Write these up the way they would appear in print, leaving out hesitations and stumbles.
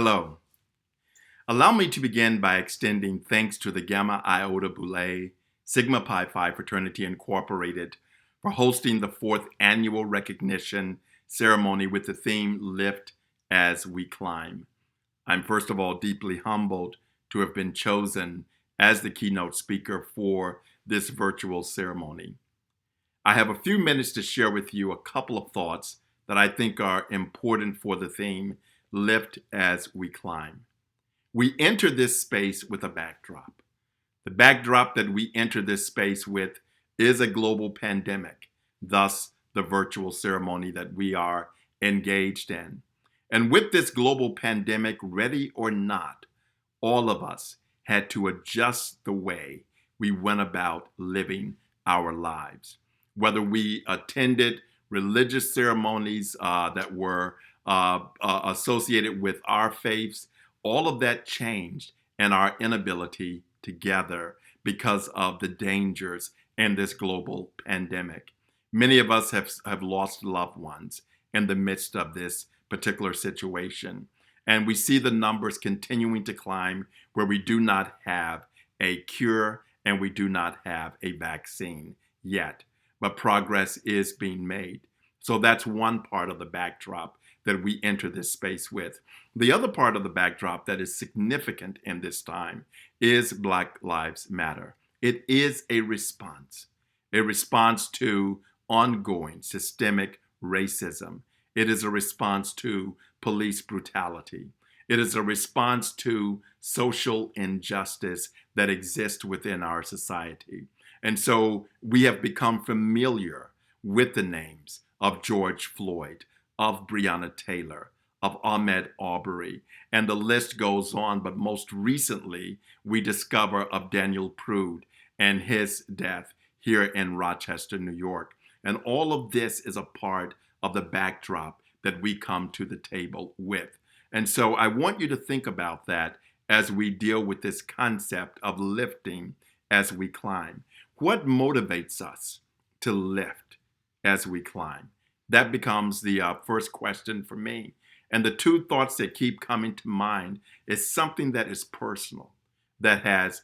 Hello. Allow me to begin by extending thanks to the Gamma Iota Boule, Sigma Pi Phi Fraternity Incorporated for hosting the fourth annual recognition ceremony with the theme Lift as We Climb. I'm first of all deeply humbled to have been chosen as the keynote speaker for this virtual ceremony. I have a few minutes to share with you a couple of thoughts that I think are important for the theme Lift as We Climb. We enter this space with a backdrop. The backdrop that we enter this space with is a global pandemic, thus the virtual ceremony that we are engaged in. And with this global pandemic, ready or not, all of us had to adjust the way we went about living our lives. Whether we attended religious ceremonies that were associated with our faiths, all of that changed and our inability to gather because of the dangers in this global pandemic. Many of us have lost loved ones in the midst of this particular situation. And we see the numbers continuing to climb where we do not have a cure and we do not have a vaccine yet. But progress is being made. So that's one part of the backdrop that we enter this space with. The other part of the backdrop that is significant in this time is Black Lives Matter. It is a response to ongoing systemic racism. It is a response to police brutality. It is a response to social injustice that exists within our society. And so we have become familiar with the names of George Floyd, of Breonna Taylor, of Ahmaud Arbery, and the list goes on. But most recently, we discover of Daniel Prude and his death here in Rochester, New York. And all of this is a part of the backdrop that we come to the table with. And so I want you to think about that as we deal with this concept of lifting as we climb. What motivates us to lift as we climb? That becomes the first question for me. And the two thoughts that keep coming to mind is something that is personal, that has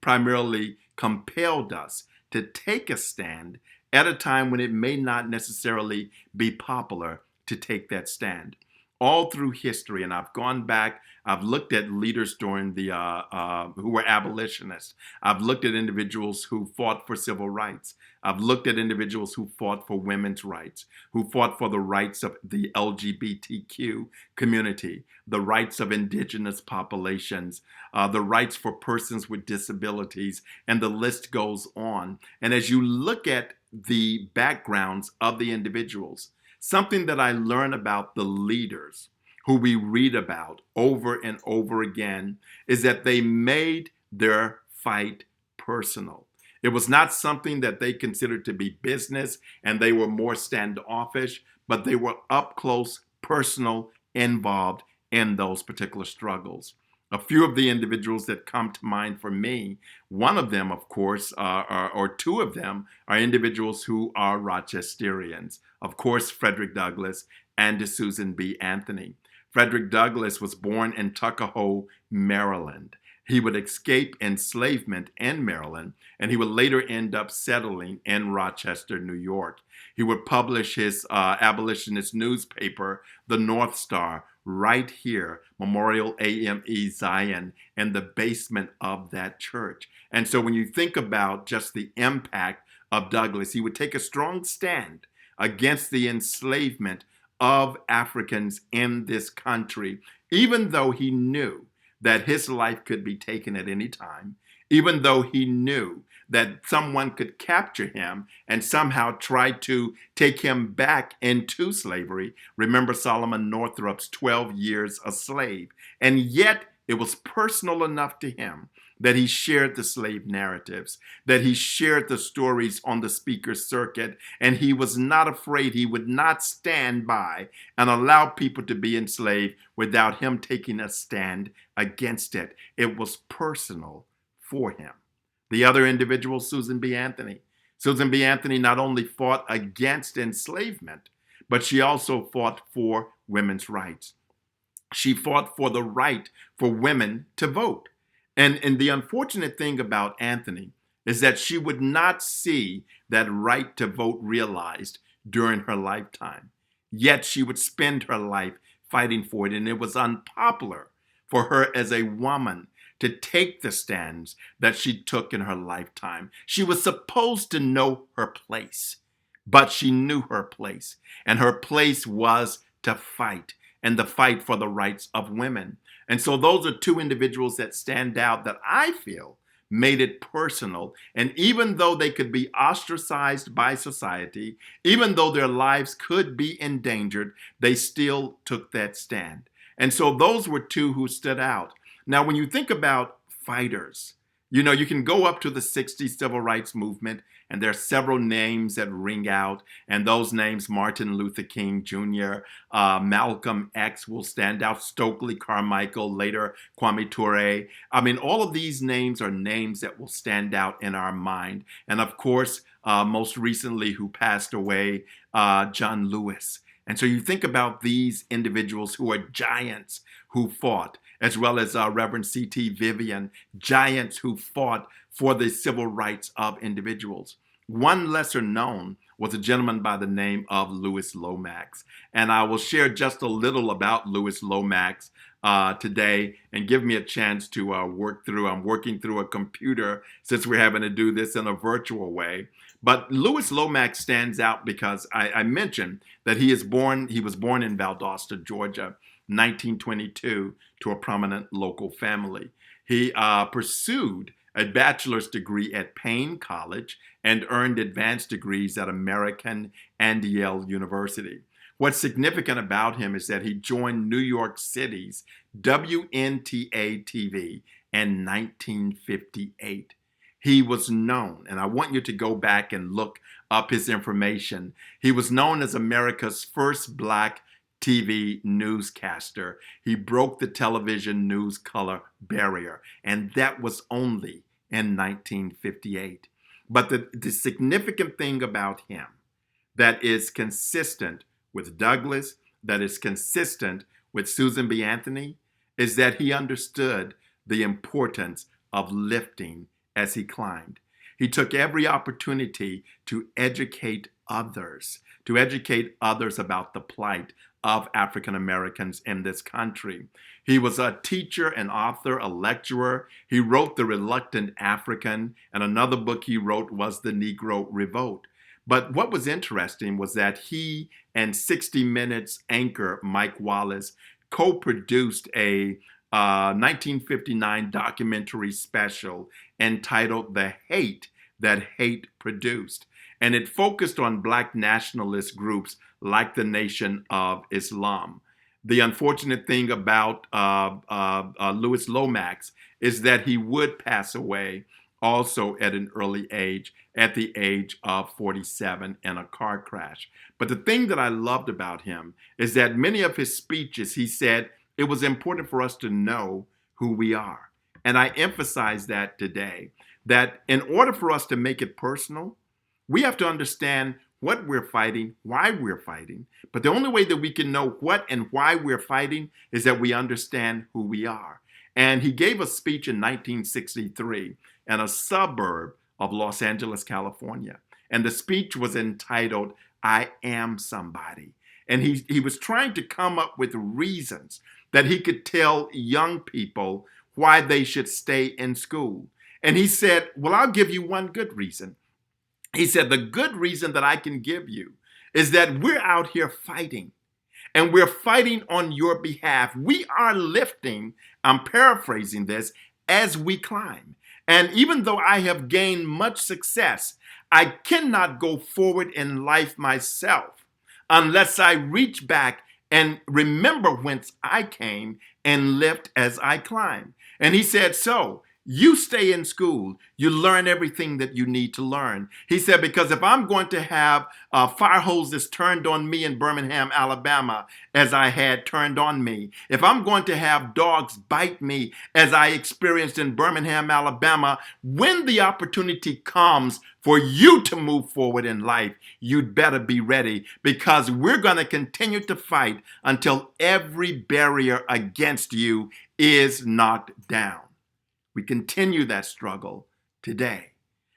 primarily compelled us to take a stand at a time when it may not necessarily be popular to take that stand. All through history, and I've gone back, I've looked at leaders during the who were abolitionists. I've looked at individuals who fought for civil rights. I've looked at individuals who fought for women's rights, who fought for the rights of the LGBTQ community, the rights of indigenous populations, the rights for persons with disabilities, and the list goes on. And as you look at the backgrounds of the individuals, something that I learn about the leaders who we read about over and over again is that they made their fight personal. It was not something that they considered to be business and they were more standoffish, but they were up close, personal, involved in those particular struggles. A few of the individuals that come to mind for me, one of them, of course, or two of them, are individuals who are Rochesterians. Of course, Frederick Douglass and Susan B. Anthony. Frederick Douglass was born in Tuckahoe, Maryland. He would escape enslavement in Maryland, and he would later end up settling in Rochester, New York. He would publish his abolitionist newspaper, The North Star, right here, Memorial AME Zion, in the basement of that church. And so when you think about just the impact of Douglass, he would take a strong stand against the enslavement of Africans in this country, even though he knew that his life could be taken at any time, even though he knew that someone could capture him and somehow try to take him back into slavery. Remember Solomon Northrop's 12 years a slave. And yet it was personal enough to him that he shared the slave narratives, that he shared the stories on the speaker circuit, and he was not afraid. He would not stand by and allow people to be enslaved without him taking a stand against it. It was personal for him. The other individual, Susan B. Anthony. Susan B. Anthony not only fought against enslavement, but she also fought for women's rights. She fought for the right for women to vote. And the unfortunate thing about Anthony is that she would not see that right to vote realized during her lifetime. Yet she would spend her life fighting for it, and it was unpopular for her as a woman to take the stands that she took in her lifetime. She was supposed to know her place, but she knew her place, and her place was to fight and the fight for the rights of women. And so those are two individuals that stand out that I feel made it personal. And even though they could be ostracized by society, even though their lives could be endangered, they still took that stand. And so those were two who stood out. Now, when you think about fighters, you can go up to the 60s civil rights movement, and there are several names that ring out. And those names, Martin Luther King Jr., Malcolm X will stand out, Stokely Carmichael, later Kwame Ture. I mean, all of these names are names that will stand out in our mind. And of course, most recently, who passed away, John Lewis. And so you think about these individuals who are giants who fought, as well as Reverend C.T. Vivian, giants who fought for the civil rights of individuals. One lesser known was a gentleman by the name of Louis Lomax. And I will share just a little about Louis Lomax today and give me a chance to work through. I'm working through a computer since we're having to do this in a virtual way. But Louis Lomax stands out because I mentioned that he was born in Valdosta, Georgia, 1922, to a prominent local family. He pursued a bachelor's degree at Payne College and earned advanced degrees at American and Yale University. What's significant about him is that he joined New York City's WNTA-TV in 1958. He was known, and I want you to go back and look up his information. He was known as America's first Black TV newscaster. He broke the television news color barrier, and that was only in 1958. But the significant thing about him that is consistent with Douglas, that is consistent with Susan B. Anthony, is that he understood the importance of lifting as he climbed. He took every opportunity to educate others about the plight of African Americans in this country. He was a teacher, an author, a lecturer. He wrote The Reluctant African, and another book he wrote was The Negro Revolt. But what was interesting was that he and 60 Minutes anchor Mike Wallace co-produced a 1959 documentary special entitled The Hate That Hate Produced. And it focused on Black nationalist groups like the Nation of Islam. The unfortunate thing about Louis Lomax is that he would pass away also at an early age, at the age of 47 in a car crash. But the thing that I loved about him is that many of his speeches, he said, it was important for us to know who we are. And I emphasize that today, that in order for us to make it personal, we have to understand what we're fighting, why we're fighting. But the only way that we can know what and why we're fighting is that we understand who we are. And he gave a speech in 1963 in a suburb of Los Angeles, California. And the speech was entitled, I Am Somebody. And he was trying to come up with reasons that he could tell young people why they should stay in school. And he said, well, I'll give you one good reason. He said, the good reason that I can give you is that we're out here fighting, and we're fighting on your behalf. We are lifting, I'm paraphrasing this, as we climb. And even though I have gained much success, I cannot go forward in life myself unless I reach back and remember whence I came and lift as I climb. And he said, so You stay in school. You learn everything that you need to learn. He said, because if I'm going to have fire hoses turned on me in Birmingham, Alabama, as I had turned on me, if I'm going to have dogs bite me as I experienced in Birmingham, Alabama, when the opportunity comes for you to move forward in life, you'd better be ready, because we're going to continue to fight until every barrier against you is knocked down. We continue that struggle today.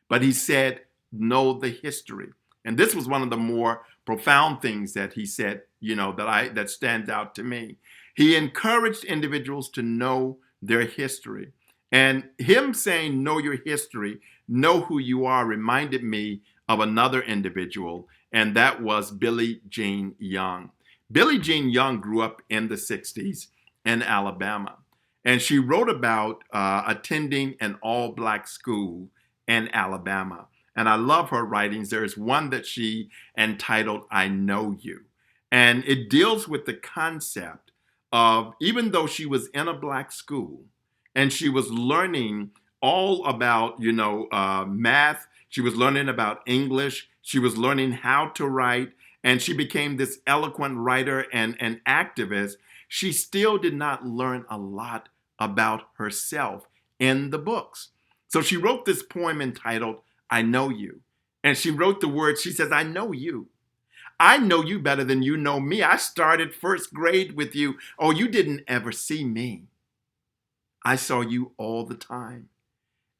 But he said, know the history. And this was one of the more profound things that he said, that stands out to me. He encouraged individuals to know their history. And him saying, know your history, know who you are, reminded me of another individual, and that was Billie Jean Young. Billie Jean Young grew up in the 60s in Alabama. And she wrote about attending an all-black school in Alabama. And I love her writings. There's one that she entitled, I Know You. And it deals with the concept of, even though she was in a black school and she was learning all about, math, she was learning about English, she was learning how to write, and she became this eloquent writer and an activist, she still did not learn a lot about herself in the books. So she wrote this poem entitled, I Know You. And she wrote the words, she says, I know you. I know you better than you know me. I started first grade with you. Oh, you didn't ever see me. I saw you all the time.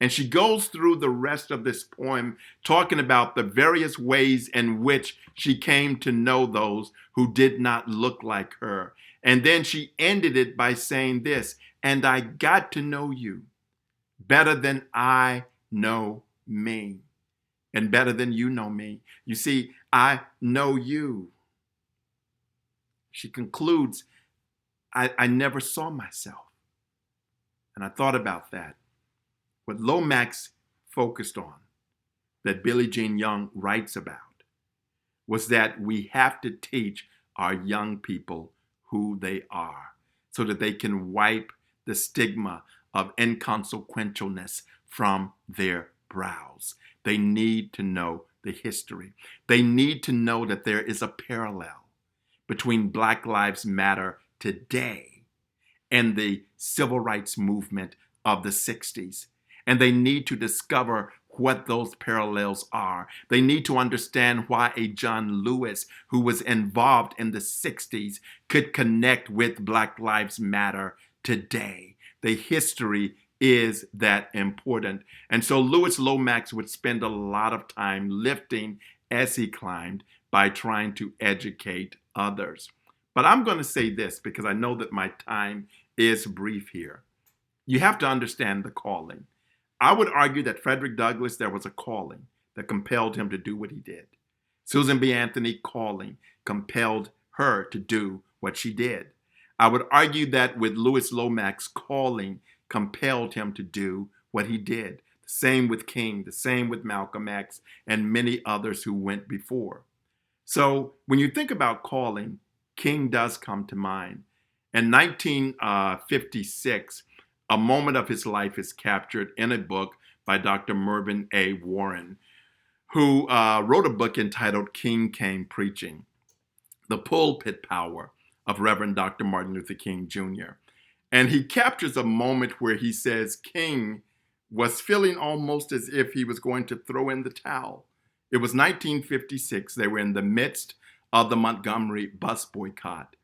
And she goes through the rest of this poem talking about the various ways in which she came to know those who did not look like her. And then she ended it by saying this, and I got to know you better than I know me, and better than you know me. You see, I know you. She concludes, I never saw myself. And I thought about that. What Lomax focused on, that Billie Jean Young writes about, was that we have to teach our young people who they are so that they can wipe the stigma of inconsequentialness from their brows. They need to know the history. They need to know that there is a parallel between Black Lives Matter today and the civil rights movement of the 60s. And they need to discover what those parallels are. They need to understand why a John Lewis, who was involved in the 60s, could connect with Black Lives Matter today. The history is that important. And so Lewis Lomax would spend a lot of time lifting as he climbed by trying to educate others. But I'm going to say this because I know that my time is brief here. You have to understand the calling. I would argue that Frederick Douglass, there was a calling that compelled him to do what he did. Susan B. Anthony calling compelled her to do what she did. I would argue that with Lewis Lomax, calling compelled him to do what he did. The same with King, the same with Malcolm X, and many others who went before. So when you think about calling, King does come to mind. In 1956, a moment of his life is captured in a book by Dr. Mervyn A. Warren, who wrote a book entitled King Came Preaching, the Pulpit Power of Reverend Dr. Martin Luther King Jr. And he captures a moment where he says King was feeling almost as if he was going to throw in the towel. It was 1956. They were in the midst of the Montgomery bus boycott.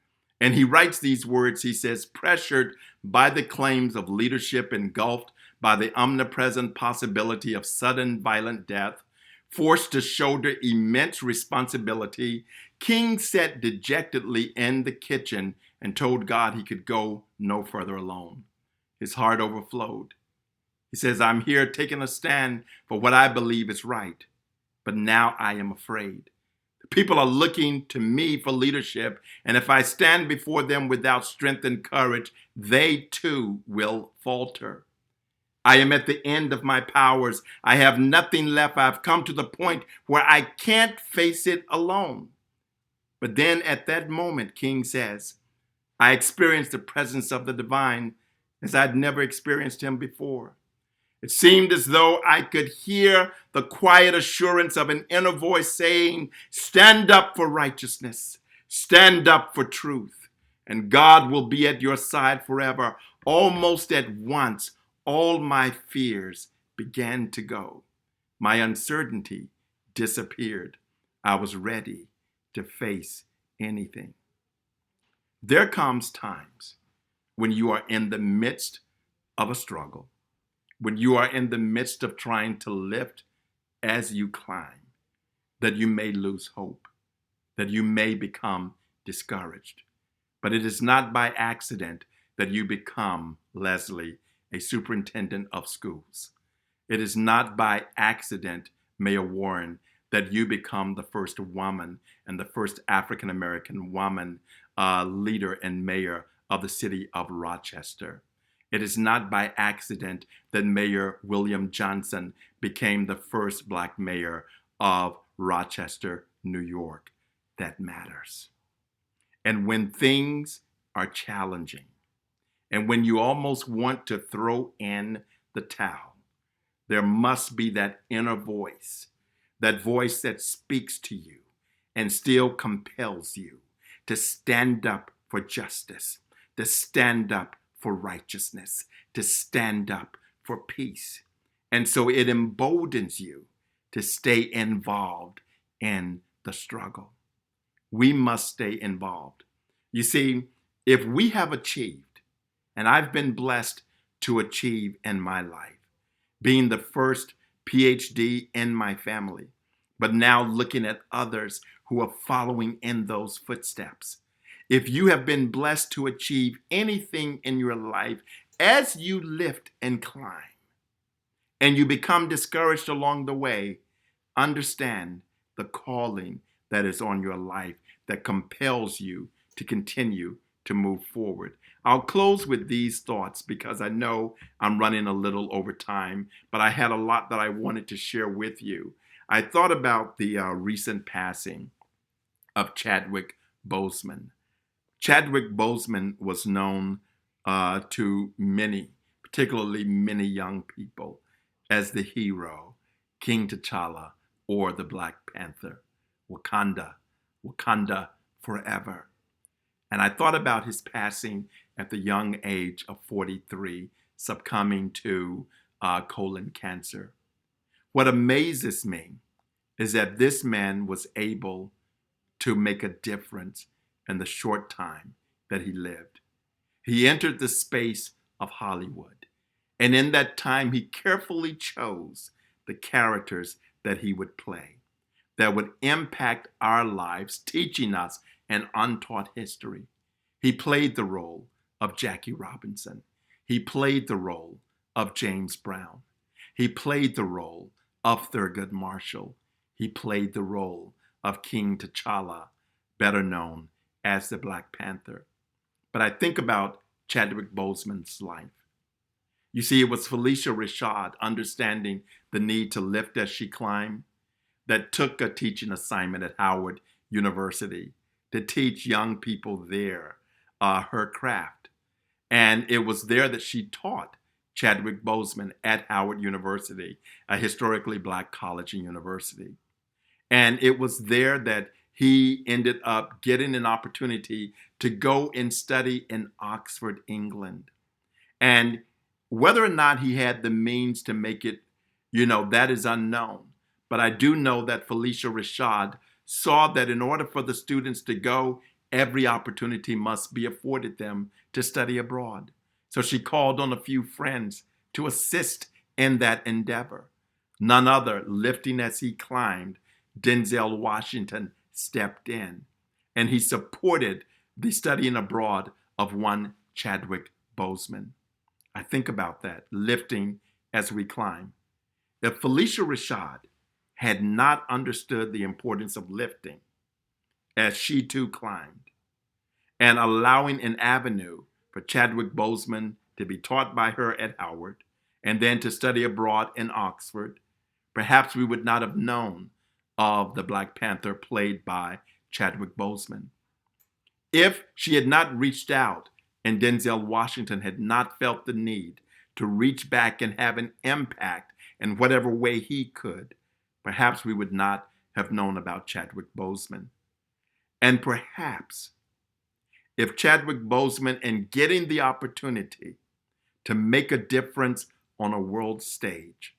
And he writes these words. He says, pressured by the claims of leadership, engulfed by the omnipresent possibility of sudden violent death, forced to shoulder immense responsibility, King sat dejectedly in the kitchen and told God he could go no further alone. His heart overflowed. He says, I'm here taking a stand for what I believe is right, but now I am afraid. People are looking to me for leadership, and if I stand before them without strength and courage, they too will falter. I am at the end of my powers. I have nothing left. I've come to the point where I can't face it alone. But then at that moment, King says, I experienced the presence of the divine as I'd never experienced him before. It seemed as though I could hear the quiet assurance of an inner voice saying, stand up for righteousness, stand up for truth, and God will be at your side forever. Almost at once, all my fears began to go. My uncertainty disappeared. I was ready to face anything. There comes times when you are in the midst of a struggle, when you are in the midst of trying to lift as you climb, that you may lose hope, that you may become discouraged. But it is not by accident that you become, Leslie, a superintendent of schools. It is not by accident, Mayor Warren, that you become the first woman and the first African American woman leader and mayor of the city of Rochester. It is not by accident that Mayor William Johnson became the first Black mayor of Rochester, New York. That matters. And when things are challenging, and when you almost want to throw in the towel, there must be that inner voice, that voice that speaks to you and still compels you to stand up for justice, to stand up for righteousness, to stand up for peace. And so it emboldens you to stay involved in the struggle. We must stay involved. You see, if we have achieved, and I've been blessed to achieve in my life, being the first PhD in my family, but now looking at others who are following in those footsteps. If you have been blessed to achieve anything in your life, as you lift and climb, and you become discouraged along the way, understand the calling that is on your life that compels you to continue to move forward. I'll close with these thoughts because I know I'm running a little over time, but I had a lot that I wanted to share with you. I thought about the recent passing of Chadwick Boseman. Chadwick Boseman was known to many, particularly many young people, as the hero, King T'Challa, or the Black Panther. Wakanda, Wakanda forever. And I thought about his passing at the young age of 43, succumbing to colon cancer. What amazes me is that this man was able to make a difference in the short time that he lived. He entered the space of Hollywood, and in that time, he carefully chose the characters that he would play that would impact our lives, teaching us an untaught history. He played the role of Jackie Robinson. He played the role of James Brown. He played the role of Thurgood Marshall. He played the role of King T'Challa, better known as the Black Panther. But I think about Chadwick Boseman's life. You see, it was Felicia Rashad, understanding the need to lift as she climbed, that took a teaching assignment at Howard University to teach young people there her craft. And it was there that she taught Chadwick Boseman at Howard University, a historically Black college and university. And it was there that he ended up getting an opportunity to go and study in Oxford, England. And whether or not he had the means to make it, that is unknown. But I do know that Felicia Rashad saw that in order for the students to go, every opportunity must be afforded them to study abroad. So she called on a few friends to assist in that endeavor. None other, lifting as he climbed, Denzel Washington stepped in, and he supported the studying abroad of one Chadwick Boseman. I think about that, lifting as we climb. If Felicia Rashad had not understood the importance of lifting as she too climbed, and allowing an avenue for Chadwick Boseman to be taught by her at Howard and then to study abroad in Oxford, perhaps we would not have known of the Black Panther played by Chadwick Boseman. If she had not reached out and Denzel Washington had not felt the need to reach back and have an impact in whatever way he could, perhaps we would not have known about Chadwick Boseman. And perhaps if Chadwick Boseman, in getting the opportunity to make a difference on a world stage,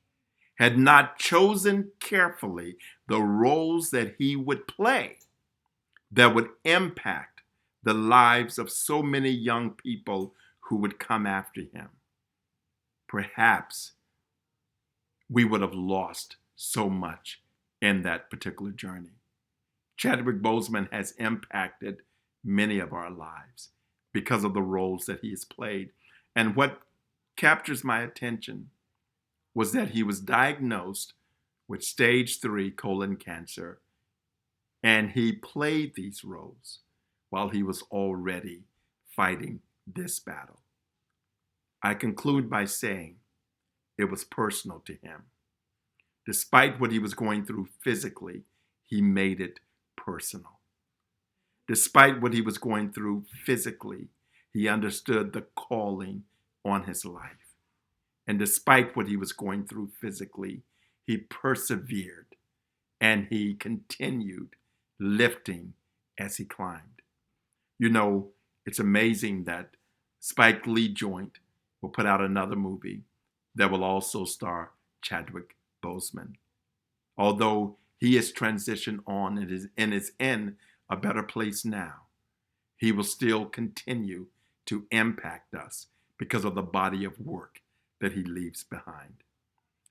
had not chosen carefully the roles that he would play that would impact the lives of so many young people who would come after him, perhaps we would have lost so much in that particular journey. Chadwick Boseman has impacted many of our lives because of the roles that he has played. And what captures my attention was that he was diagnosed with stage 3 colon cancer, and he played these roles while he was already fighting this battle. I conclude by saying it was personal to him. Despite what he was going through physically, he made it personal. Despite what he was going through physically, he understood the calling on his life. And despite what he was going through physically, he persevered and he continued lifting as he climbed. You know, it's amazing that Spike Lee Joint will put out another movie that will also star Chadwick Boseman. Although he has transitioned on and is in a better place now, he will still continue to impact us because of the body of work that he leaves behind.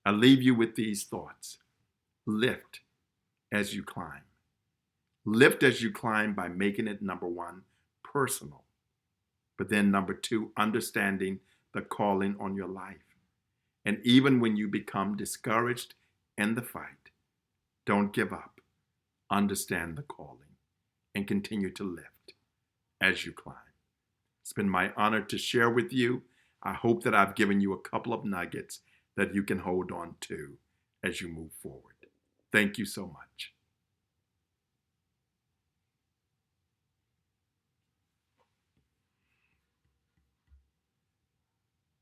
I leave you with these thoughts. Lift as you climb. Lift as you climb by making it, number one, personal. But then number two, understanding the calling on your life. And even when you become discouraged in the fight, don't give up. Understand the calling and continue to lift as you climb. It's been my honor to share with you. I hope that I've given you a couple of nuggets that you can hold on to as you move forward. Thank you so much.